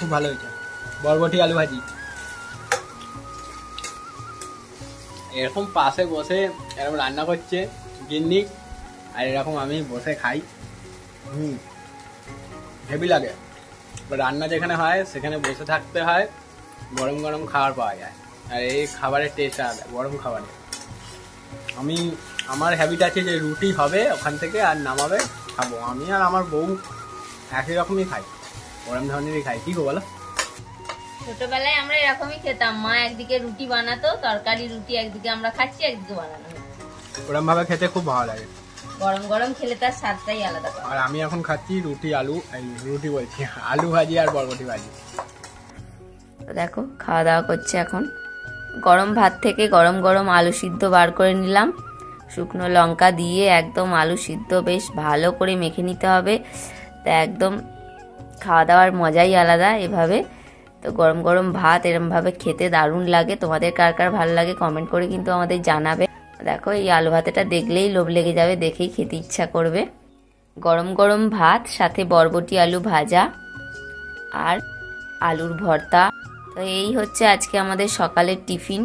খুব ভালো হয়েছে। বরবটি আলু ভাজি এরকম পাশে বসে এরকম রান্না করছে গিন্নি, আর এরকম আমি বসে খাই। হেভি লাগে। রান্না যেখানে হয় সেখানে বসে থাকতে হয়, গরম গরম খাবার পাওয়া যায়, আর এই খাবারের টেস্ট আলাদা গরম খাবারে। আমার হ্যাবিট আছে যে রুটি হবে ওখান থেকে আর নামাবে খাবো। আমি আর আমার বউ একই রকমই খাই, গরম ধরনেরই খাই। কি গো বলো? ছোটবেলায় আমরা এরকমই খেতাম, মা একদিকে রুটি বানাতো, তরকারি রুটি একদিকে আমরা খাচ্ছি, একদিকে বানানো হতো। ওরম ভাবে খেতে খুব ভালো লাগে, গরম গরম খেলে তার স্বাদটাই আলাদা। আর আমি এখন খাচ্ছি রুটি আলু, রুটি বলছি আলু ভাজি আর বরবটি ভাজি। দেখো খাওয়া দাওয়া করছে এখন। গরম ভাত থেকে গরম গরম আলু সিদ্ধ বার করে নিলাম, শুকনো লঙ্কা দিয়ে একদম আলু সিদ্ধ বেশ ভালো করে মেখে নিতে হবে। তা একদম খাওয়া দাওয়ার মজাই আলাদা এভাবে। তো গরম গরম ভাত এরমভাবে খেতে দারুণ লাগে। তোমাদের কার কার ভালো লাগে কমেন্ট করে কিন্তু আমাদের জানাবে। দেখো এই আলু ভাতেটা দেখলেই লোভ লেগে যাবে, দেখেই খেতে ইচ্ছা করবে। গরম গরম ভাত সাথে বরবটি আলু ভাজা আর আলুর ভর্তা। তো এই হচ্ছে আজকে আমাদের সকালের টিফিন।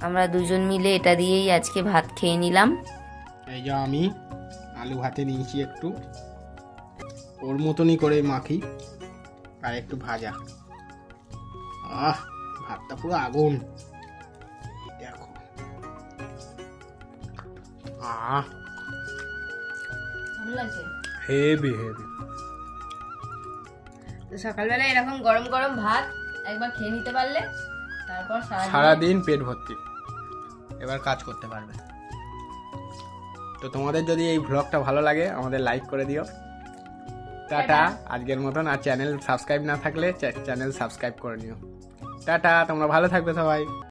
আমরা দুজন মিলে এটা দিয়েই আজকে ভাত খেয়ে নিলাম। এই যে আমি আলু ভাতে নিয়েছি একটু, ওর মতনই করে মাখি আর একটু ভাজা। ভাতটা পুরো আগুন, দেখো। Heavy heavy. সকালবেলা এরকম গরম গরম ভাত একবার খেয়ে নিতে পারলে তারপর সারাদিন পেট ভর্তি, এবার কাজ করতে পারবে। তো তোমাদের যদি এই ভ্লগটা ভালো লাগে আমাদের লাইক করে দিও। টাটা আজকের মতন। আর চ্যানেল সাবস্ক্রাইব না থাকলে চ্যানেল সাবস্ক্রাইব করে নিও। টাটা, তোমরা ভালো থাকবে সবাই।